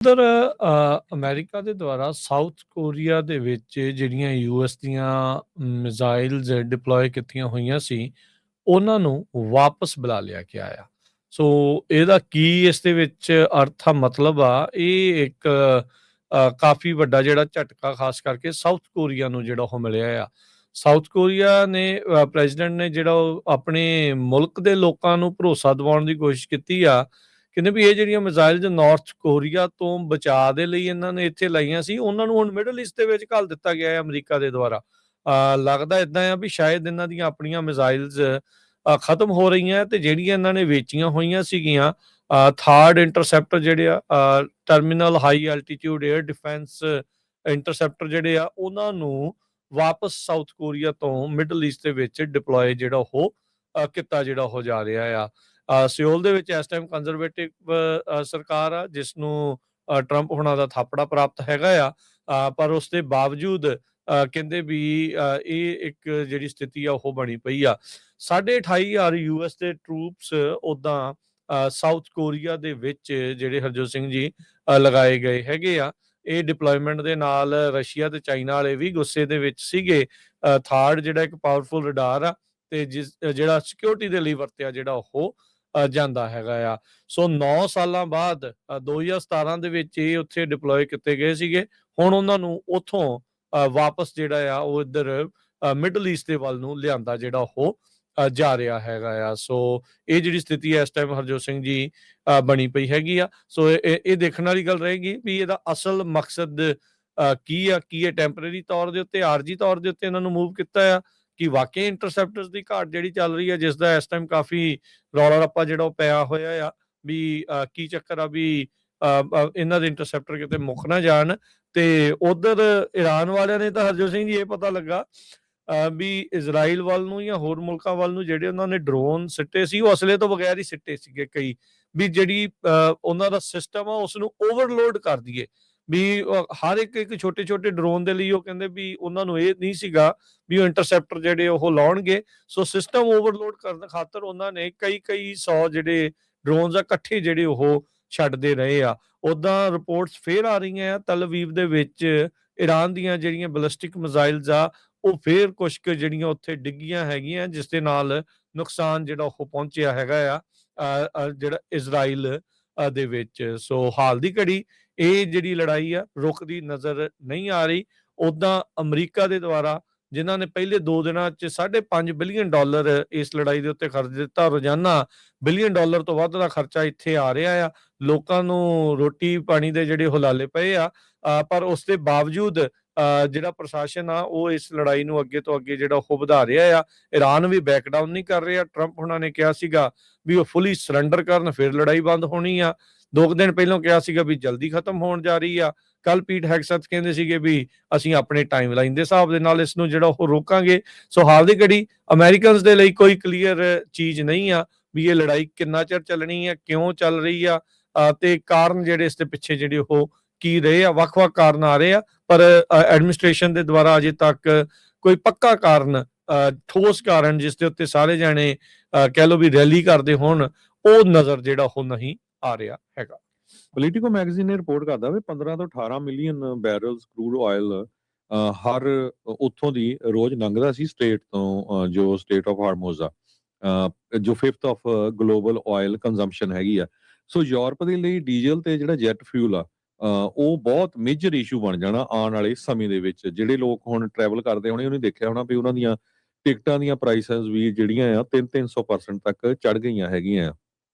ਉਧਰ ਅਮਰੀਕਾ ਦੇ ਦੁਆਰਾ ਸਾਊਥ ਕੋਰੀਆ ਦੇ ਵਿੱਚ ਜਿਹੜੀਆਂ ਯੂਐਸ ਦੀਆਂ ਮਿਜ਼ਾਈਲਸ ਡਿਪਲੋਏ ਕੀਤੀਆਂ ਹੋਈਆਂ ਸੀ, ਉਹਨਾਂ ਨੂੰ ਵਾਪਸ ਬੁਲਾ ਲਿਆ ਗਿਆ ਆ। ਸੋ ਇਹਦਾ ਕੀ ਇਸ ਦੇ ਵਿੱਚ ਅਰਥ ਆ, ਮਤਲਬ ਆ, ਇਹ ਇੱਕ ਕਾਫੀ ਵੱਡਾ ਜਿਹੜਾ ਝਟਕਾ ਖਾਸ ਕਰਕੇ ਸਾਊਥ ਕੋਰੀਆ ਨੂੰ ਜਿਹੜਾ ਉਹ ਮਿਲਿਆ ਆ। ਸਾਊਥ ਕੋਰੀਆ ਨੇ ਪ੍ਰੈਜ਼ੀਡੈਂਟ ਨੇ ਜਿਹੜਾ ਉਹ ਆਪਣੇ ਮੁਲਕ ਦੇ ਲੋਕਾਂ ਨੂੰ ਭਰੋਸਾ ਦਿਵਾਉਣ ਦੀ ਕੋਸ਼ਿਸ਼ ਕੀਤੀ ਆ। ਕਹਿੰਦੇ ਵੀ ਇਹ ਜਿਹੜੀਆਂ ਮਿਜ਼ਾਈਲਸ ਨਾਰਥ ਕੋਰੀਆ ਤੋਂ ਬਚਾਅ ਦੇ ਲਈ ਇਹਨਾਂ ਨੇ ਇੱਥੇ ਲਾਈਆਂ ਸੀ, ਉਹਨਾਂ ਨੂੰ ਹੁਣ ਮਿਡਲ ਈਸਟ ਦੇ ਵਿੱਚ ਘੱਲ ਦਿੱਤਾ ਗਿਆ ਹੈ ਅਮਰੀਕਾ ਦੇ ਦੁਆਰਾ। ਲੱਗਦਾ ਏਦਾਂ ਆ ਵੀ ਸ਼ਾਇਦ ਇਹਨਾਂ ਦੀਆਂ ਆਪਣੀਆਂ ਮਿਜ਼ਾਈਲਸ ਖਤਮ ਹੋ ਰਹੀਆਂ ਤੇ ਜਿਹੜੀਆਂ ਇਹਨਾਂ ਨੇ ਵੇਚੀਆਂ ਹੋਈਆਂ ਸੀਗੀਆਂ ਥਰਡ ਇੰਟਰਸੈਪਟਰ ਜਿਹੜੇ ਆ, terminal high altitude air defence interceptor ਜਿਹੜੇ ਆ, ਉਹਨਾਂ ਨੂੰ ਵਾਪਸ ਸਾਊਥ ਕੋਰੀਆ ਤੋਂ ਮਿਡਲ ਈਸਟ ਦੇ ਵਿੱਚ ਡਿਪਲੋਏ ਜਿਹੜਾ ਉਹ ਕੀਤਾ ਜਿਹੜਾ ਉਹ ਜਾ ਰਿਹਾ ਆ। ਸਿਓਲ ਦੇ ਵਿੱਚ ਇਸ ਟਾਈਮ ਕੰਜ਼ਰਵੇਟਿਵ ਸਰਕਾਰ ਆ, ਜਿਸ ਨੂੰ ਟਰੰਪ ਹੁਣਾਂ ਦਾ ਥਾਪੜਾ ਪ੍ਰਾਪਤ ਹੈਗਾ ਆ। ਪਰ ਉਸ ਦੇ ਬਾਵਜੂਦ ਕਹਿੰਦੇ ਵੀ ਇਹ ਇੱਕ ਜਿਹੜੀ ਸਥਿਤੀ ਆ ਉਹ ਬਣੀ ਪਈ ਆ। 28,500 ਯੂਐਸ ਦੇ ਟਰੂਪਸ ਉਦਾਂ ਸਾਊਥ ਕੋਰੀਆ ਦੇ ਵਿੱਚ ਜਿਹੜੇ ਹਰਜੋਤ ਸਿੰਘ ਜੀ ਲਗਾਏ ਗਏ ਹੈਗੇ ਆ। ਇਹ ਡਿਪਲੋਇਮੈਂਟ ਦੇ ਨਾਲ ਰਸ਼ੀਆ ਤੇ ਚਾਈਨਾ ਵਾਲੇ ਵੀ ਗੁੱਸੇ ਦੇ ਵਿੱਚ ਸੀਗੇ। ਥਾਰਡ ਜਿਹੜਾ ਇੱਕ ਪਾਵਰਫੁਲ ਰਡਾਰ ਆ ਤੇ ਜਿਹੜਾ ਸਿਕਿਉਰਿਟੀ ਦੇ ਲਈ ਵਰਤਿਆ ਜਿਹੜਾ ਉਹ ਜਾਂਦਾ ਹੈਗਾ ਆ। ਸੋ 9 ਸਾਲਾਂ ਬਾਅਦ 2017 ਦੇ ਵਿੱਚ ਇਹ ਉੱਥੇ ਡਿਪਲੋਏ ਕੀਤੇ ਗਏ ਸੀਗੇ। ਹੁਣ ਉਹਨਾਂ ਨੂੰ ਉੱਥੋਂ ਵਾਪਸ ਜਿਹੜਾ ਆ ਉਹ ਇੱਧਰ ਮਿਡਲ ਈਸਟ ਦੇ ਵੱਲ ਨੂੰ ਲਿਆਂਦਾ ਜਿਹੜਾ ਉਹ ਜਾ ਰਿਹਾ ਹੈਗਾ ਆ। ਸੋ ਇਹ ਜਿਹੜੀ ਸਥਿਤੀ ਹੈ ਇਸ ਟਾਈਮ ਹਰਜੋਤ ਸਿੰਘ ਜੀ ਬਣੀ ਪਈ ਹੈਗੀ ਆ। ਸੋ ਇਹ ਦੇਖਣ ਵਾਲੀ ਗੱਲ ਰਹੇਗੀ ਵੀ ਇਹਦਾ ਅਸਲ ਮਕਸਦ ਕੀ ਆ। ਕੀ ਇਹ ਟੈਂਪਰੇਰੀ ਤੌਰ ਦੇ ਉੱਤੇ, ਆਰਜੀ ਤੌਰ ਦੇ ਉੱਤੇ ਇਹਨਾਂ ਨੂੰ ਮੂਵ ਕੀਤਾ ਆ, ਕਿ ਵਾਕਈ ਇੰਟਰਸੈਪਟਰਸ ਦੀ ਘਾਟ ਜਿਹੜੀ ਚੱਲ ਰਹੀ ਹੈ, ਜਿਸ ਦਾ ਇਸ ਟਾਈਮ ਕਾਫੀ ਰੌਲਾ ਰੱਪਾ ਜਿਹੜਾ ਉਹ ਪਿਆ ਹੋਇਆ ਆ ਵੀ ਕੀ ਚੱਕਰ ਆ ਵੀ ਇਹਨਾਂ ਦੇ ਇੰਟਰਸੈਪਟਰ ਕਿਤੇ ਮੁੱਕ ਨਾ ਜਾਣ। ਤੇ ਉਧਰ ਈਰਾਨ ਵਾਲਿਆਂ ਨੇ ਤਾਂ ਹਰਜੋਤ ਸਿੰਘ ਜੀ ਇਹ ਪਤਾ ਲੱਗਾ ਵੀ ਇਜ਼ਰਾਈਲ ਵੱਲ ਨੂੰ ਜਾਂ ਹੋਰ ਮੁਲਕਾਂ ਵੱਲ ਨੂੰ ਜਿਹੜੇ ਉਹਨਾਂ ਨੇ ਡਰੋਨ ਸਿੱਟੇ ਸੀ, ਉਹ ਅਸਲੇ ਤੋਂ ਬਗੈਰ ਹੀ ਸਿੱਟੇ ਸੀਗੇ ਕਈ। ਵੀ ਜਿਹੜੀ ਉਹਨਾਂ ਦਾ ਸਿਸਟਮ ਆ ਉਸ ਨੂੰ ਓਵਰਲੋਡ ਕਰ ਦਈਏ ਵੀ ਹਰ ਇੱਕ ਛੋਟੇ ਡਰੋਨ ਦੇ ਲਈ ਉਹ ਕਹਿੰਦੇ ਵੀ ਉਹਨਾਂ ਨੂੰ ਇਹ ਨਹੀਂ ਸੀਗਾ ਵੀ ਉਹ ਇੰਟਰਸੈਪਟਰ ਜਿਹੜੇ ਉਹ ਲਾਉਣਗੇ। ਸੋ ਸਿਸਟਮ ਓਵਰਲੋਡ ਕਰਨ ਖਾਤਰ ਉਹਨਾਂ ਨੇ ਕਈ 100 ਜਿਹੜੇ ਡਰੋਨਸ ਆ ਇਕੱਠੇ ਜਿਹੜੇ ਉਹ ਛੱਡਦੇ ਰਹੇ ਆ। ਉਦਾਂ ਰਿਪੋਰਟਸ ਫੇਰ ਆ ਰਹੀਆਂ ਆ ਤਲ ਅਵੀਵ ਦੇ ਵਿੱਚ ਈਰਾਨ ਦੀਆਂ ਜਿਹੜੀਆਂ ਬੈਲਿਸਟਿਕ ਮਿਜ਼ਾਈਲਸ ਆ ਉਹ ਫੇਰ ਕੁਛ ਕੁ ਜਿਹੜੀਆਂ ਉੱਥੇ ਡਿੱਗੀਆਂ ਹੈਗੀਆਂ, ਜਿਸ ਦੇ ਨਾਲ ਨੁਕਸਾਨ ਜਿਹੜਾ ਉਹ ਪਹੁੰਚਿਆ ਹੈਗਾ ਆ ਜਿਹੜਾ ਇਜ਼ਰਾਈਲ ਦੇ ਵਿੱਚ। ਸੋ ਹਾਲ ਦੀ ਘੜੀ ਇਹ ਜਿਹੜੀ ਲੜਾਈ ਆ ਰੁਕਦੀ ਨਜ਼ਰ ਨਹੀਂ ਆ ਰਹੀ। ਉਦਾਂ ਅਮਰੀਕਾ ਦੇ ਦੁਆਰਾ ਜਿਨ੍ਹਾਂ ਨੇ ਪਹਿਲੇ 2 ਦਿਨਾਂ 'ਚ $5.5 ਬਿਲੀਅਨ ਇਸ ਲੜਾਈ ਦੇ ਉੱਤੇ ਖਰਚ ਦਿੱਤਾ, ਰੋਜ਼ਾਨਾ $1 ਬਿਲੀਅਨ ਤੋਂ ਵੱਧ ਦਾ ਖਰਚਾ ਇੱਥੇ ਆ ਰਿਹਾ ਆ। ਲੋਕਾਂ ਨੂੰ ਰੋਟੀ ਪਾਣੀ ਦੇ ਜਿਹੜੇ ਹੁਲਾਲੇ ਪਏ ਆ। ਪਰ ਉਸ ਦੇ ਬਾਵਜੂਦ ਜਿਹੜਾ ਪ੍ਰਸ਼ਾਸਨ ਆ ਉਹ ਇਸ ਲੜਾਈ ਨੂੰ ਅੱਗੇ ਤੋਂ ਅੱਗੇ ਜਿਹੜਾ ਉਹ ਵਧਾ ਰਿਹਾ ਆ। ਈਰਾਨ ਵੀ ਬੈਕਡਾਊਨ ਨਹੀਂ ਕਰ ਰਿਹਾ। ਟਰੰਪ ਹੁਣਾਂ ਨੇ ਕਿਹਾ ਸੀਗਾ ਵੀ ਉਹ ਫੁੱਲੀ ਸਰੈਂਡਰ ਕਰਨ, ਫਿਰ ਲੜਾਈ ਬੰਦ ਹੋਣੀ ਆ। 2 ਦਿਨ ਪਹਿਲਾਂ ਕਿਹਾ ਸੀਗਾ ਵੀ ਜਲਦੀ ਖਤਮ ਹੋਣ ਜਾ ਰਹੀ ਆ। ਕੱਲ ਪੀਟ ਹੈਗਸੈਥ ਕਹਿੰਦੇ ਸੀਗੇ ਵੀ ਅਸੀਂ ਆਪਣੇ ਟਾਈਮ ਲਾਈਨ ਦੇ ਹਿਸਾਬ ਦੇ ਨਾਲ ਇਸ ਨੂੰ ਜਿਹੜਾ ਉਹ ਰੋਕਾਂਗੇ। ਸੋ ਹਾਲ ਦੀ ਘੜੀ ਅਮਰੀਕਨਸ ਦੇ ਲਈ ਕੋਈ ਕਲੀਅਰ ਚੀਜ਼ ਨਹੀਂ ਆ ਵੀ ਇਹ ਲੜਾਈ ਕਿੰਨਾ ਚਿਰ ਚੱਲਣੀ ਆ, ਕਿਉਂ ਚੱਲ ਰਹੀ ਆ, ਤੇ ਕਾਰਨ ਜਿਹੜੇ ਇਸ ਦੇ ਪਿੱਛੇ ਜਿਹੜੇ ਉਹ ਕੀ ਰਹੇ ਆ। ਵੱਖ-ਵੱਖ ਕਾਰਨ ਆ ਰਹੇ ਆ, ਪਰ ਐਡਮਿਨਿਸਟ੍ਰੇਸ਼ਨ ਦੇ ਦੁਆਰਾ ਅਜੇ ਤੱਕ ਕੋਈ ਪੱਕਾ ਕਾਰਨ, ਠੋਸ ਕਾਰਨ ਜਿਸ ਦੇ ਉੱਤੇ ਸਾਰੇ ਜਾਣੇ ਕਹਿ ਲਓ ਵੀ ਰੈਲੀ ਕਰਦੇ ਹੋਣ, ਉਹ ਨਜ਼ਰ ਜਿਹੜਾ ਉਹ ਨਹੀਂ ਆ ਰਿਹਾ ਹੈਗਾ। ਪੋਲੀਟੀਕੋ ਮੈਗਜ਼ੀਨ ਨੇ ਰਿਪੋਰਟ ਕਰਦਾ ਵੀ 15 ਤੋਂ 18 ਮਿਲੀਅਨ ਬੈਰਲਸ ਕਰੂਡ ਆਇਲ ਹਰ ਉੱਥੋਂ ਦੀ ਰੋਜ਼ ਲੰਘਦਾ ਸੀ ਸਟੇਟ ਤੋਂ, ਜੋ ਸਟੇਟ ਆਫ ਹਾਰਮੋਜ਼ ਆ, ਜੋ 5th of global oil consumption ਹੈਗੀ ਆ। ਸੋ ਯੂਰਪ ਦੇ ਲਈ ਡੀਜ਼ਲ ਤੇ ਜਿਹੜਾ ਜੈਟ ਫਿਊਲ ਆ ਉਹ ਬਹੁਤ ਮੇਜਰ ਇਸ਼ੂ ਬਣ ਜਾਣਾ ਆਉਣ ਵਾਲੇ ਸਮੇਂ ਦੇ ਵਿੱਚ। ਜਿਹੜੇ ਲੋਕ ਹੁਣ ਟਰੈਵਲ ਕਰਦੇ ਹੋਣੇ ਉਹਨੇ ਦੇਖਿਆ ਹੋਣਾ ਵੀ ਉਹਨਾਂ ਦੀਆਂ ਟਿਕਟਾਂ ਦੀਆਂ ਪ੍ਰਾਈਸਸ ਵੀ ਜਿਹੜੀਆਂ ਆ 300% ਤੱਕ ਚੜ ਗਈਆਂ ਹੈਗੀਆਂ।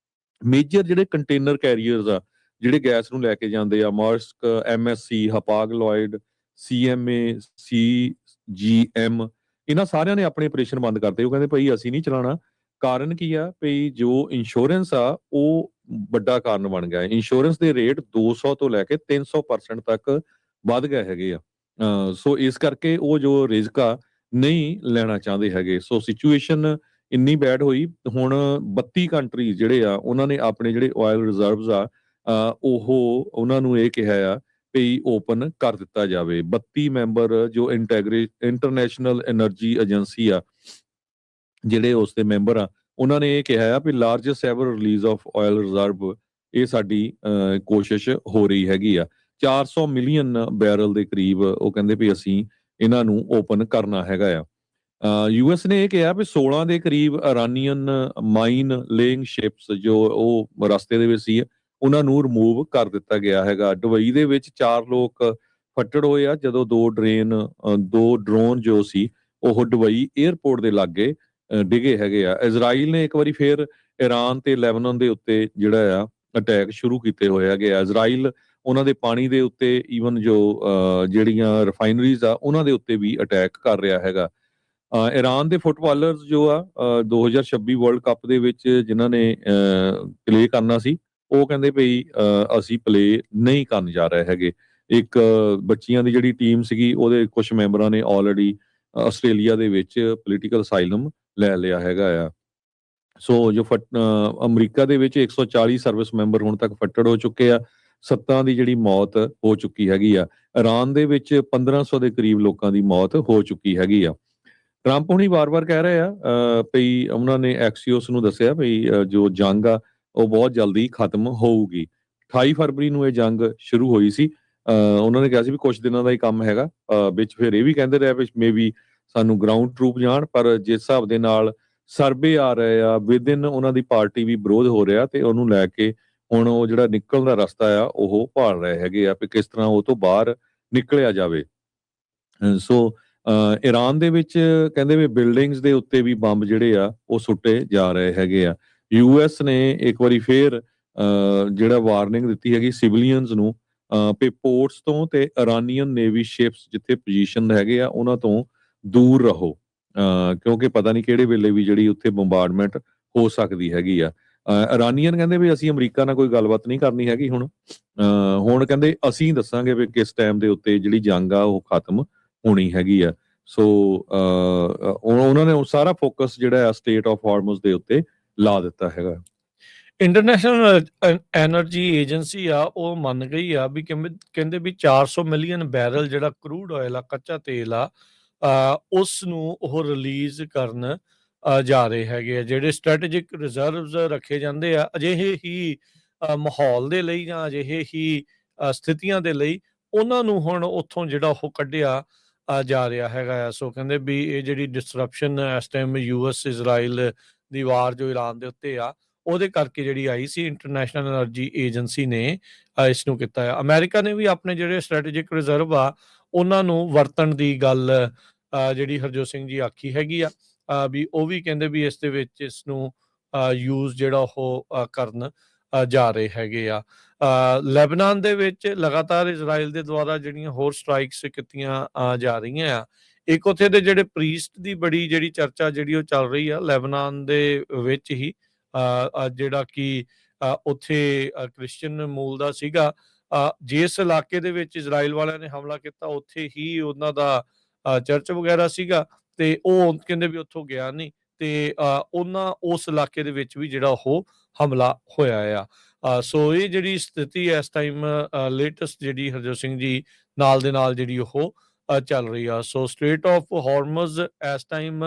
ਮੇਜਰ ਜਿਹੜੇ ਕੰਟੇਨਰ ਕੈਰੀਅਰਸ ਆ ਜਿਹੜੇ ਗੈਸ ਨੂੰ ਲੈ ਕੇ ਜਾਂਦੇ ਆ, ਮਾਰਸਕ, MSC, ਹਪਾਗ ਲੋਇਡ, CMA, CGM, ਇਹਨਾਂ ਸਾਰਿਆਂ ਨੇ ਆਪਣੇ ਆਪਰੇਸ਼ਨ ਬੰਦ ਕਰਤੇ। ਉਹ ਕਹਿੰਦੇ ਭਾਈ ਅਸੀਂ ਨਹੀਂ ਚਲਾਉਣਾ। ਕਾਰਨ ਕੀ ਆ ਭਈ ਜੋ ਇੰਸ਼ੋਰੈਂਸ ਆ ਉਹ ਵੱਡਾ ਕਾਰਨ ਬਣ ਗਿਆ। ਇੰਸ਼ੋਰੈਂਸ ਦੇ ਰੇਟ 200 ਤੋਂ ਲੈ ਕੇ 300% ਤੱਕ ਵੱਧ ਗਏ ਹੈਗੇ ਆ। ਸੋ ਇਸ ਕਰਕੇ ਉਹ ਜੋ ਰਿਸਕ ਆ ਨਹੀਂ ਲੈਣਾ ਚਾਹੁੰਦੇ ਹੈਗੇ। ਸੋ ਸਿਚੁਏਸ਼ਨ ਇੰਨੀ ਬੈਡ ਹੋਈ, ਹੁਣ 32 ਕੰਟਰੀ ਜਿਹੜੇ ਆ ਉਹਨਾਂ ਨੇ ਆਪਣੇ ਜਿਹੜੇ ਆਇਲ ਰਿਜ਼ਰਵਸ ਆ ਉਹਨਾਂ ਨੂੰ ਇਹ ਕਿਹਾ ਆ ਵੀ ਓਪਨ ਕਰ ਦਿੱਤਾ ਜਾਵੇ। 32 ਮੈਂਬਰ ਜੋ ਇੰਟਰਨੈਸ਼ਨਲ ਐਨਰਜੀ ਏਜੰਸੀ ਆ ਜਿਹੜੇ ਉਸ ਦੇ ਮੈਂਬਰ ਆ, ਉਹਨਾਂ ਨੇ ਇਹ ਕਿਹਾ ਆ ਵੀ largest ever release of oil reserve ਇਹ ਸਾਡੀ ਕੋਸ਼ਿਸ਼ ਹੋ ਰਹੀ ਹੈਗੀ ਆ। 400 ਮਿਲੀਅਨ ਬੈਰਲ ਦੇ ਕਰੀਬ ਉਹ ਕਹਿੰਦੇ ਵੀ ਅਸੀਂ ਇਹਨਾਂ ਨੂੰ ਓਪਨ ਕਰਨਾ ਹੈਗਾ ਆ। ਯੂਐਸ ਨੇ ਇਹ ਕਿਹਾ ਵੀ 16 ਦੇ ਕਰੀਬ ਇਰਾਨੀਅਨ ਮਾਈਨ ਲੇਇੰਗ ਸ਼ਿਪਸ ਜੋ ਉਹ ਰਸਤੇ ਦੇ ਵਿੱਚ ਸੀ ਉਹਨਾਂ ਨੂੰ ਰਿਮੂਵ ਕਰ ਦਿੱਤਾ ਗਿਆ ਹੈਗਾ। ਦੁਬਈ ਦੇ ਵਿੱਚ 4 ਲੋਕ ਫੱਟੜ ਹੋਏ ਆ ਜਦੋਂ ਦੋ ਡਰੋਨ ਜੋ ਸੀ ਉਹ ਦੁਬਈ 에ਅਰਪੋਰਟ ਦੇ ਲਾਗੇ ਡਿੱਗੇ ਹੈਗੇ ਆ। ਇਜ਼ਰਾਈਲ ਨੇ ਇੱਕ ਵਾਰੀ ਫੇਰ ਈਰਾਨ ਤੇ ਲੈਬਨਾਨ ਦੇ ਉੱਤੇ ਜਿਹੜਾ ਆ ਅਟੈਕ ਸ਼ੁਰੂ ਕੀਤੇ ਹੋਏ ਹੈਗੇ ਆ। ਇਜ਼ਰਾਈਲ ਉਹਨਾਂ ਦੇ ਪਾਣੀ ਦੇ ਉੱਤੇ ਈਵਨ ਜੋ ਜਿਹੜੀਆਂ ਰਿਫਾਈਨਰੀਜ਼ ਆ ਉਹਨਾਂ ਦੇ ਉੱਤੇ ਵੀ ਅਟੈਕ ਕਰ ਰਿਹਾ ਹੈਗਾ। ਈਰਾਨ ਦੇ ਫੁੱਟਬਾਲਰਸ ਜੋ ਆ 2026 ਵਰਲਡ ਕੱਪ ਦੇ ਵਿੱਚ ਜਿਨ੍ਹਾਂ ਨੇ ਪਲੇ ਕਰਨਾ ਸੀ ਉਹ ਕਹਿੰਦੇ ਭਈ ਅਸੀਂ ਪਲੇ ਨਹੀਂ ਕਰਨ ਜਾ ਰਹੇ ਹੈਗੇ। ਇੱਕ ਬੱਚੀਆਂ ਦੀ ਜਿਹੜੀ ਟੀਮ ਸੀਗੀ ਉਹਦੇ ਕੁਝ ਮੈਂਬਰਾਂ ਨੇ ਆਲਰੇਡੀ ਆਸਟ੍ਰੇਲੀਆ ਦੇ ਵਿੱਚ ਪੋਲੀਟੀਕਲ ਅਸਾਈਲਮ ਲੈ ਲਿਆ ਹੈਗਾ ਆ। ਸੋ ਜੋ ਅਮਰੀਕਾ ਦੇ ਵਿੱਚ 140 ਸਰਵਿਸ ਮੈਂਬਰ ਹੁਣ ਤੱਕ ਫੱਟੜ ਹੋ ਚੁੱਕੇ ਆ। 7 ਦੀ ਜਿਹੜੀ ਮੌਤ ਹੋ ਚੁੱਕੀ ਹੈਗੀ ਆ। ਈਰਾਨ ਦੇ ਵਿੱਚ 1500 ਦੇ ਕਰੀਬ ਲੋਕਾਂ ਦੀ ਮੌਤ ਹੋ ਚੁੱਕੀ ਹੈਗੀ ਆ। ਟਰੰਪ ਹੁਣੀ ਵਾਰ-ਵਾਰ ਕਹਿ ਰਹੇ ਆ ਭਈ ਉਹਨਾਂ ਨੇ ਐਕਸੀਓਸ ਨੂੰ ਦੱਸਿਆ ਭਈ ਜੋ ਜੰਗ ਆ ਉਹ ਬਹੁਤ ਜਲਦੀ ਖਤਮ ਹੋਊਗੀ। 28 ਫਰਵਰੀ ਨੂੰ ਇਹ ਜੰਗ ਸ਼ੁਰੂ ਹੋਈ ਸੀ। ਉਹਨਾਂ ਨੇ ਕਿਹਾ ਸੀ ਵੀ ਕੁਝ ਦਿਨਾਂ ਦਾ ਹੀ ਕੰਮ ਹੈਗਾ। ਵਿੱਚ ਫਿਰ ਇਹ ਵੀ ਕਹਿੰਦੇ ਰਹੇ ਵੀ ਮੇਬੀ ਸਾਨੂੰ ਗਰਾਊਂਡ ਟਰੂਪ ਜਾਣ, ਪਰ ਜਿਸ ਹਿਸਾਬ ਦੇ ਨਾਲ ਸਰਵੇ ਆ ਰਹੇ ਆ ਵਿਦਿਨ ਉਹਨਾਂ ਦੀ ਪਾਰਟੀ ਵੀ ਵਿਰੋਧ ਹੋ ਰਿਹਾ ਤੇ ਉਹਨੂੰ ਲੈ ਕੇ ਹੁਣ ਉਹ ਜਿਹੜਾ ਨਿਕਲਣ ਦਾ ਰਸਤਾ ਆ ਉਹ ਭਾਲ ਰਹੇ ਹੈਗੇ ਆ ਵੀ ਕਿਸ ਤਰ੍ਹਾਂ ਉਹ ਤੋਂ ਬਾਹਰ ਨਿਕਲਿਆ ਜਾਵੇ। ਸੋ ਈਰਾਨ ਦੇ ਵਿੱਚ ਕਹਿੰਦੇ ਵੀ ਬਿਲਡਿੰਗਸ ਦੇ ਉੱਤੇ ਵੀ ਬੰਬ ਜਿਹੜੇ ਆ ਉਹ ਸੁੱਟੇ ਜਾ ਰਹੇ ਹੈਗੇ ਆ। ਯੂਐਸ ਨੇ ਇੱਕ ਵਾਰੀ ਫੇਰ ਜਿਹੜਾ ਵਾਰਨਿੰਗ ਦਿੱਤੀ ਹੈਗੀ ਸਿਵਿਲੀਅਨਸ ਨੂੰ ਵੀ ਪੋਰਟਸ ਤੋਂ ਤੇ ਇਰਾਨੀਅਨ ਨੇਵੀ ਸ਼ਿਪਸ ਜਿੱਥੇ ਪੋਜੀਸ਼ਨ ਹੈਗੇ ਆ ਉਹਨਾਂ ਤੋਂ ਦੂਰ ਰਹੋ ਕਿਉਂਕਿ ਪਤਾ ਨਹੀਂ ਕਿਹੜੇ ਵੇਲੇ ਵੀ ਜਿਹੜੀ ਉੱਥੇ ਬੰਬਾਰਡਮੈਂਟ ਹੋ ਸਕਦੀ ਹੈਗੀ ਆ। ਇਰਾਨੀਅਨ ਕਹਿੰਦੇ ਵੀ ਅਸੀਂ ਅਮਰੀਕਾ ਨਾਲ ਕੋਈ ਗੱਲਬਾਤ ਨਹੀਂ ਕਰਨੀ ਹੈਗੀ। ਹੁਣ ਕਹਿੰਦੇ ਅਸੀਂ ਦੱਸਾਂਗੇ ਵੀ ਕਿਸ ਟਾਈਮ ਦੇ ਉੱਤੇ ਜਿਹੜੀ ਜੰਗ ਆ ਉਹ ਖਤਮ ਹੋਣੀ ਹੈਗੀ ਆ। ਸੋ ਉਹਨਾਂ ਨੇ ਸਾਰਾ ਫੋਕਸ ਜਿਹੜਾ ਆ ਸਟੇਟ ਆਫ ਹਾਰਮਸ ਦੇ ਉੱਤੇ ਲਾ ਦਿੱਤਾ ਹੈਗਾ। ਇੰਟਰਨੈਸ਼ਨਲ ਐਨਰਜੀ ਏਜੰਸੀ ਆ ਉਹ ਮੰਨ ਗਈ ਆ ਵੀ ਕਹਿੰਦੇ ਵੀ 400 ਮਿਲੀਅਨ ਬੈਰਲ ਜਿਹੜਾ ਕਰੂਡ ਆਇਲ ਆ ਕੱਚਾ ਤੇਲ ਆ ਉਸ ਨੂੰ ਉਹ ਰਿਲੀਜ਼ ਕਰਨ ਜਾ ਰਹੇ ਹੈਗੇ ਆ। ਜਿਹੜੇ ਸਟ੍ਰੈਟੇਜਿਕ ਰਿਜ਼ਰਵਸ ਰੱਖੇ ਜਾਂਦੇ ਆ ਅਜਿਹੇ ਹੀ ਮਾਹੌਲ ਦੇ ਲਈ ਜਾਂ ਅਜਿਹੇ ਹੀ ਸਥਿਤੀਆਂ ਦੇ ਲਈ ਉਹਨਾਂ ਨੂੰ ਹੁਣ ਉੱਥੋਂ ਜਿਹੜਾ ਉਹ ਕੱਢਿਆ ਜਾ ਰਿਹਾ ਹੈਗਾ ਆ। ਸੋ ਕਹਿੰਦੇ ਵੀ ਇਹ ਜਿਹੜੀ ਡਿਸਰਪਸ਼ਨ ਇਸ ਟਾਈਮ ਯੂਐਸ ਇਜ਼ਰਾਈਲ ਦੀ ਵਾਰ ਜੋ ਈਰਾਨ ਦੇ ਉੱਤੇ ਆ ਉਹਦੇ ਕਰਕੇ ਜਿਹੜੀ ਆਈ ਸੀ। ਇੰਟਰਨੈਸ਼ਨਲ ਐਨਰਜੀ ਏਜੰਸੀ ਨੇ ਇਸ ਨੂੰ ਕੀਤਾ ਆ। ਅਮਰੀਕਾ ਨੇ ਵੀ ਆਪਣੇ ਜਿਹੜੇ ਸਟ੍ਰੈਟੇਜਿਕ ਰਿਜ਼ਰਵ ਆ ਉਹਨਾਂ ਨੂੰ ਵਰਤਣ ਦੀ ਗੱਲ ਜਿਹੜੀ ਹਰਜੋਤ ਸਿੰਘ ਜੀ ਆਖੀ ਹੈਗੀ ਆ ਵੀ ਉਹ ਵੀ ਕਹਿੰਦੇ ਵੀ ਇਸ ਦੇ ਵਿੱਚ ਇਸ ਨੂੰ ਯੂਜ਼ ਜਿਹੜਾ ਉਹ ਕਰਨ ਜਾ ਰਹੇ ਹੈਗੇ ਆ। ਲੈਬਨਾਨ ਦੇ ਵਿੱਚ ਲਗਾਤਾਰ ਇਜ਼ਰਾਈਲ ਦੇ ਦੁਆਰਾ ਜਿਹੜੀਆਂ ਹੋਰ ਸਟ੍ਰਾਈਕਸ ਕੀਤੀਆਂ ਜਾ ਰਹੀਆਂ ਆ। ਇੱਕ ਉੱਥੇ ਦੇ ਜਿਹੜੇ ਪ੍ਰੀਸਟ ਦੀ ਬੜੀ ਜਿਹੜੀ ਚਰਚਾ ਜਿਹੜੀ ਉਹ ਚੱਲ ਰਹੀ ਆ ਲੈਬਨਾਨ ਦੇ ਵਿੱਚ ਹੀ ਜਿਹੜਾ ਕਿ ਉੱਥੇ ਕ੍ਰਿਸਚੀਅਨ ਮੂਲ ਦਾ ਸੀਗਾ। ਜਿਸ ਇਲਾਕੇ ਦੇ ਵਿੱਚ ਇਜ਼ਰਾਈਲ ਵਾਲਿਆਂ ਨੇ ਹਮਲਾ ਕੀਤਾ ਉੱਥੇ ਹੀ ਉਹਨਾਂ ਦਾ ਚਰਚ ਵਗੈਰਾ ਸੀਗਾ ਤੇ ਉਹ ਕਹਿੰਦੇ ਵੀ ਉੱਥੋਂ ਗਿਆ ਨਹੀਂ ਤੇ ਉਹਨਾਂ ਉਸ ਇਲਾਕੇ ਦੇ ਵਿੱਚ ਵੀ ਜਿਹੜਾ ਉਹ ਹਮਲਾ ਹੋਇਆ ਆ। ਸੋ ਇਹ ਜਿਹੜੀ ਸਥਿਤੀ ਇਸ ਟਾਈਮ ਲੇਟੈਸਟ ਜਿਹੜੀ ਹਰਜੋਤ ਸਿੰਘ ਜੀ ਨਾਲ ਦੇ ਨਾਲ ਜਿਹੜੀ ਉਹ ਚੱਲ ਰਹੀ ਆ। ਸੋ ਸਟ੍ਰੇਟ ਆਫ ਹਾਰਮਜ਼ ਇਸ ਟਾਈਮ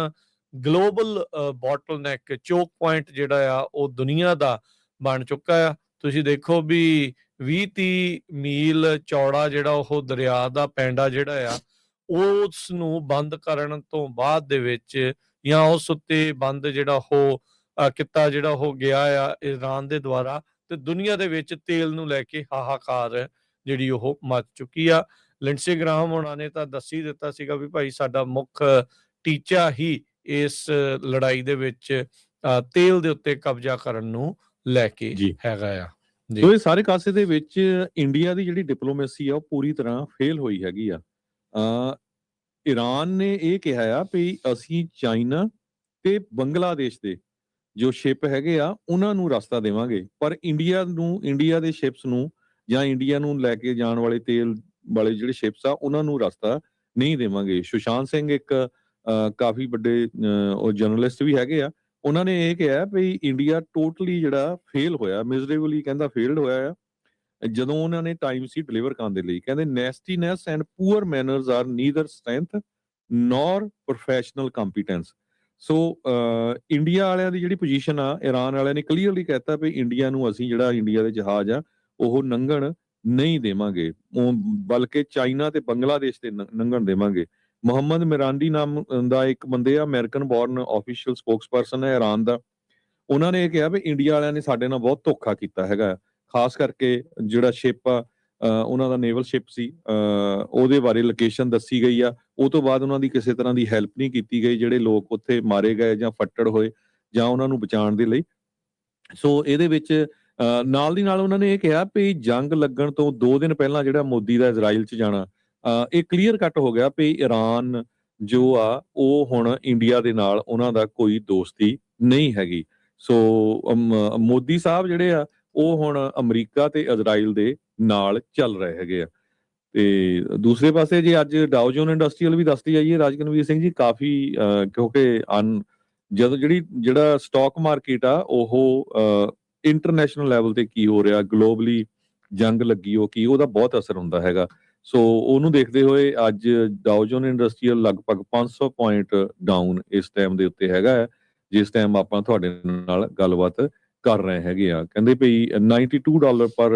ਗਲੋਬਲ ਬੋਟਲਨੈਕ ਚੋਕ ਪੁਆਇੰਟ ਜਿਹੜਾ ਆ ਉਹ ਦੁਨੀਆ ਦਾ ਬਣ ਚੁੱਕਾ ਆ। ਤੁਸੀਂ ਦੇਖੋ ਵੀ 20-30 ਮੀਲ ਚੌੜਾ ਜਿਹੜਾ ਉਹ ਦਰਿਆ ਦਾ ਪੈਂਡਾ ਜਿਹੜਾ ਆ ਉਸ ਨੂੰ ਬੰਦ ਕਰਨ ਤੋਂ ਬਾਅਦ ਦੇ ਵਿੱਚ ਜਾਂ ਉਸ ਉੱਤੇ ਬੰਦ ਜਿਹੜਾ ਉਹ ਕੀਤਾ ਜਿਹੜਾ ਉਹ ਗਿਆ ਆ ਈਰਾਨ ਦੇ ਦੁਆਰਾ ਤੇ ਦੁਨੀਆ ਦੇ ਵਿੱਚ ਤੇਲ ਨੂੰ ਲੈ ਕੇ ਹਾਹਾਕਾਰ ਜਿਹੜੀ ਉਹ ਮਚ ਚੁੱਕੀ ਆ। ਲਿੰਡਸੇ ਗ੍ਰਾਹਮ ਹੋਣਾ ਨੇ ਤਾਂ ਦੱਸੀ ਦਿੱਤਾ ਸੀਗਾ ਵੀ ਭਾਈ ਸਾਡਾ ਮੁੱਖ ਟੀਚਾ ਹੀ ਇਸ ਲੜਾਈ ਦੇ ਵਿੱਚ ਤੇਲ ਦੇ ਉੱਤੇ ਕਬਜ਼ਾ ਕਰਨ ਨੂੰ ਲੈ ਕੇ ਹੈਗਾ ਆ। ਸੋ ਇਹ ਸਾਰੇ ਕਾਸੇ ਦੇ ਵਿੱਚ ਇੰਡੀਆ ਦੀ ਜਿਹੜੀ ਡਿਪਲੋਮੇਸੀ ਆ ਉਹ ਪੂਰੀ ਤਰ੍ਹਾਂ ਫੇਲ ਹੋਈ ਹੈਗੀ ਆ। ਈਰਾਨ ਨੇ ਇਹ ਕਿਹਾ ਆ ਵੀ ਅਸੀਂ ਚਾਈਨਾ ਤੇ ਬੰਗਲਾਦੇਸ਼ ਦੇ ਜੋ ਸ਼ਿਪ ਹੈਗੇ ਆ ਉਹਨਾਂ ਨੂੰ ਰਸਤਾ ਦੇਵਾਂਗੇ, ਪਰ ਇੰਡੀਆ ਦੇ ਸ਼ਿਪਸ ਨੂੰ ਜਾਂ ਇੰਡੀਆ ਨੂੰ ਲੈ ਕੇ ਜਾਣ ਵਾਲੇ ਤੇਲ ਵਾਲੇ ਜਿਹੜੇ ਸ਼ਿਪਸ ਆ ਉਹਨਾਂ ਨੂੰ ਰਸਤਾ ਨਹੀਂ ਦੇਵਾਂਗੇ। ਸੁਸ਼ਾਂਤ ਸਿੰਘ ਇੱਕ ਕਾਫੀ ਵੱਡੇ ਉਹ ਜਰਨਲਿਸਟ ਵੀ ਹੈਗੇ ਆ। ਉਹਨਾਂ ਨੇ ਇਹ ਕਿਹਾ ਵੀ ਇੰਡੀਆ ਟੋਟਲੀ ਜਿਹੜਾ ਫੇਲ ਹੋਇਆ, ਮਿਜ਼ਰੇਬਲੀ ਕਹਿੰਦਾ ਫੇਲਡ ਹੋਇਆ ਆ ਜਦੋਂ ਉਹਨਾਂ ਨੇ ਟਾਈਮ ਸੀ ਡਿਲੀਵਰ ਕਰਨ ਦੇ ਲਈ। ਕਹਿੰਦੇ nastiness and poor manners are neither strength nor professional competence. So India ਵਾਲਿਆਂ ਦੀ ਜਿਹੜੀ ਪੋਜੀਸ਼ਨ ਆ, ਇਰਾਨ ਵਾਲਿਆਂ ਨੇ ਕਲੀਅਰਲੀ ਕਹਿਤਾ ਵੀ ਇੰਡੀਆ ਨੂੰ ਅਸੀਂ ਜਿਹੜਾ ਇੰਡੀਆ ਦੇ ਜਹਾਜ਼ ਆ ਉਹ ਲੰਘਣ ਨਹੀਂ ਦੇਵਾਂਗੇ, ਉਹ ਬਲਕਿ ਚਾਈਨਾ ਤੇ ਬੰਗਲਾਦੇਸ਼ ਤੇ ਲੰਘਣ ਦੇਵਾਂਗੇ। ਮੁਹੰਮਦ ਮਿਰਾਂਡੀ ਨਾਮ ਦਾ ਇੱਕ ਬੰਦੇ ਆ, ਅਮਰੀਕਨ ਬੋਰਨ ਆਫੀਸ਼ੀਅਲ ਸਪੋਕਸਪਰਸਨ ਹੈ ਇਰਾਨ ਦਾ। ਉਹਨਾਂ ਨੇ ਇਹ ਕਿਹਾ ਵੀ ਇੰਡੀਆ ਵਾਲਿਆਂ ਨੇ ਸਾਡੇ ਨਾਲ ਬਹੁਤ ਧੋਖਾ ਕੀਤਾ ਹੈਗਾ, ਖਾਸ ਕਰਕੇ ਜਿਹੜਾ ਸ਼ਿਪ ਆ ਉਹਨਾਂ ਦਾ ਨੇਵਲ ਸ਼ਿਪ ਸੀ, ਉਹਦੇ ਬਾਰੇ ਲੋਕੇਸ਼ਨ ਦੱਸੀ ਗਈ ਆ। ਉਹ ਤੋਂ ਬਾਅਦ ਉਹਨਾਂ ਦੀ ਕਿਸੇ ਤਰ੍ਹਾਂ ਦੀ ਹੈਲਪ ਨਹੀਂ ਕੀਤੀ ਗਈ, ਜਿਹੜੇ ਲੋਕ ਉੱਥੇ ਮਾਰੇ ਗਏ ਜਾਂ ਫੱਟੜ ਹੋਏ ਜਾਂ ਉਹਨਾਂ ਨੂੰ ਬਚਾਉਣ ਦੇ ਲਈ। ਸੋ ਇਹਦੇ ਵਿੱਚ ਨਾਲ ਦੀ ਨਾਲ ਉਹਨਾਂ ਨੇ ਇਹ ਕਿਹਾ ਵੀ ਜੰਗ ਲੱਗਣ ਤੋਂ 2 ਦਿਨ ਪਹਿਲਾਂ ਜਿਹੜਾ ਮੋਦੀ ਦਾ ਇਜ਼ਰਾਈਲ 'ਚ ਜਾਣਾ, ਇਹ ਕਲੀਅਰ ਕੱਟ ਹੋ ਗਿਆ ਵੀ ਇਰਾਨ ਜੋ ਆ ਉਹ ਹੁਣ ਇੰਡੀਆ ਦੇ ਨਾਲ ਉਹਨਾਂ ਦਾ ਕੋਈ ਦੋਸਤੀ ਨਹੀਂ ਹੈਗੀ। ਸੋ ਮੋਦੀ ਸਾਹਿਬ ਜਿਹੜੇ ਆ ਉਹ ਹੁਣ ਅਮਰੀਕਾ ਤੇ ਇਜ਼ਰਾਈਲ ਦੇ ਨਾਲ ਚੱਲ ਰਹੇ ਹੈਗੇ ਆ। ਤੇ ਦੂਸਰੇ ਪਾਸੇ ਜੇ ਅੱਜ ਡਾਓ ਜੋਨ ਇੰਡਸਟਰੀਅਲ ਵੀ ਦੱਸਦੀ ਜਾਈਏ ਰਾਜਕਨਵੀਰ ਸਿੰਘ ਜੀ, ਕਾਫੀ ਕਿਉਂਕਿ ਜਦੋਂ ਜਿਹੜਾ ਸਟਾਕ ਮਾਰਕੀਟ ਆ ਉਹ ਇੰਟਰਨੈਸ਼ਨਲ ਲੈਵਲ ਤੇ ਕੀ ਹੋ ਰਿਹਾ, ਗਲੋਬਲੀ ਜੰਗ ਲੱਗੀ ਉਹ ਕੀ, ਉਹਦਾ ਬਹੁਤ ਅਸਰ ਹੁੰਦਾ ਹੈਗਾ। ਸੋ ਉਹਨੂੰ ਦੇਖਦੇ ਹੋਏ ਅੱਜ ਡਾਓ ਜੋਨ ਇੰਡਸਟਰੀਅਲ ਲਗਭਗ 500 ਪੁਆਇੰਟ ਡਾਊਨ ਇਸ ਟਾਈਮ ਦੇ ਉੱਤੇ ਹੈਗਾ ਹੈ, ਜਿਸ ਟਾਈਮ ਆਪਾਂ ਤੁਹਾਡੇ ਨਾਲ ਗੱਲਬਾਤ ਕਰ ਰਹੇ ਹੈਗੇ ਆ। ਕਹਿੰਦੇ ਵੀ $92 ਪਰ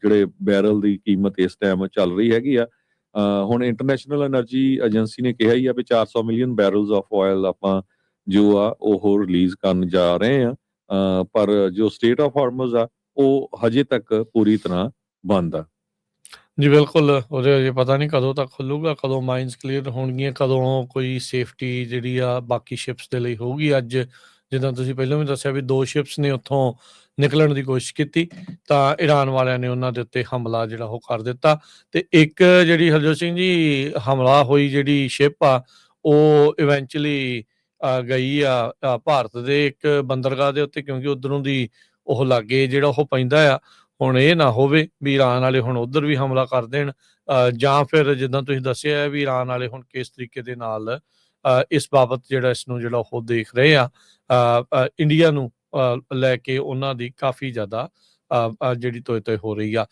ਜਿਹੜੇ ਬੈਰਲ ਦੀ ਕੀਮਤ ਇਸ ਟਾਈਮ ਚੱਲ ਰਹੀ ਹੈਗੀ ਆ। ਹੁਣ ਇੰਟਰਨੈਸ਼ਨਲ એનર્ਜੀ ਏਜੰਸੀ ਨੇ ਕਿਹਾ ਹੀ ਆ ਵੀ 400 ਮਿਲੀਅਨ ਬੈਰਲਸ ਆਫ ਆਇਲ ਆਪਾਂ ਜੋ ਆ ਉਹ ਰਿਲੀਜ਼ ਕਰਨ ਜਾ ਰਹੇ ਆ, ਪਰ ਜੋ ਸਟੇਟ ਆਫ ਹਾਰਮਜ਼ ਆ ਉਹ ਹਜੇ ਤੱਕ ਪੂਰੀ ਤਰ੍ਹਾਂ ਬੰਦ ਆ। ਜੀ ਬਿਲਕੁਲ, ਉਹਦੇ ਅਜੇ ਪਤਾ ਨਹੀਂ ਕਦੋਂ ਤੱਕ ਖੁੱਲੂਗਾ, ਕਦੋਂ ਮਾਈਨਸ ਕਲੀਅਰ ਹੋਣਗੀਆਂ, ਕਦੋਂ ਕੋਈ ਸੇਫਟੀ ਜਿਹੜੀ ਆ ਬਾਕੀ ਸ਼ਿਪਸ ਦੇ ਲਈ ਹੋਊਗੀ। ਅੱਜ ਜਿੱਦਾਂ ਤੁਸੀਂ ਪਹਿਲਾਂ ਵੀ ਦੱਸਿਆ ਵੀ 2 ਸ਼ਿਪਸ ਨੇ ਉੱਥੋਂ ਨਿਕਲਣ ਦੀ ਕੋਸ਼ਿਸ਼ ਕੀਤੀ ਤਾਂ ਇਰਾਨ ਵਾਲਿਆਂ ਨੇ ਉਹਨਾਂ ਦੇ ਉੱਤੇ ਹਮਲਾ ਜਿਹੜਾ ਉਹ ਕਰ ਦਿੱਤਾ। ਤੇ ਇੱਕ ਜਿਹੜੀ ਹਰਜੋਤ ਸਿੰਘ ਜੀ ਹਮਲਾ ਹੋਈ ਜਿਹੜੀ ਸ਼ਿਪ ਆ ਉਹ ਇਵੈਂਚੁਅਲੀ ਗਈ ਆ ਭਾਰਤ ਦੇ ਇੱਕ ਬੰਦਰਗਾਹ ਦੇ ਉੱਤੇ, ਕਿਉਂਕਿ ਉੱਧਰੋਂ ਦੀ ਉਹ ਲਾਗੇ ਜਿਹੜਾ ਉਹ ਪੈਂਦਾ ਆ। ਹੁਣ ਇਹ ਨਾ ਹੋਵੇ ਵੀ ਇਰਾਨ ਵਾਲੇ ਹੁਣ ਉੱਧਰ ਵੀ ਹਮਲਾ ਕਰ ਦੇਣ, ਜਾਂ ਫਿਰ ਜਿੱਦਾਂ ਤੁਸੀਂ ਦੱਸਿਆ ਵੀ ਇਰਾਨ ਵਾਲੇ ਹੁਣ ਕਿਸ ਤਰੀਕੇ ਦੇ ਨਾਲ ਇਸ ਬਾਬਤ ਜਿਹੜਾ ਇਸ ਨੂੰ ਜਿਹੜਾ ਉਹ ਦੇਖ ਰਹੇ ਆ। ਇੰਡੀਆ ਨੂੰ ਲੈ ਕੇ ਉਹਨਾਂ ਦੀ ਕਾਫੀ ਜ਼ਿਆਦਾ ਜਿਹੜੀ ਤੋਏ-ਤੋਏ ਹੋ ਰਹੀ ਆ।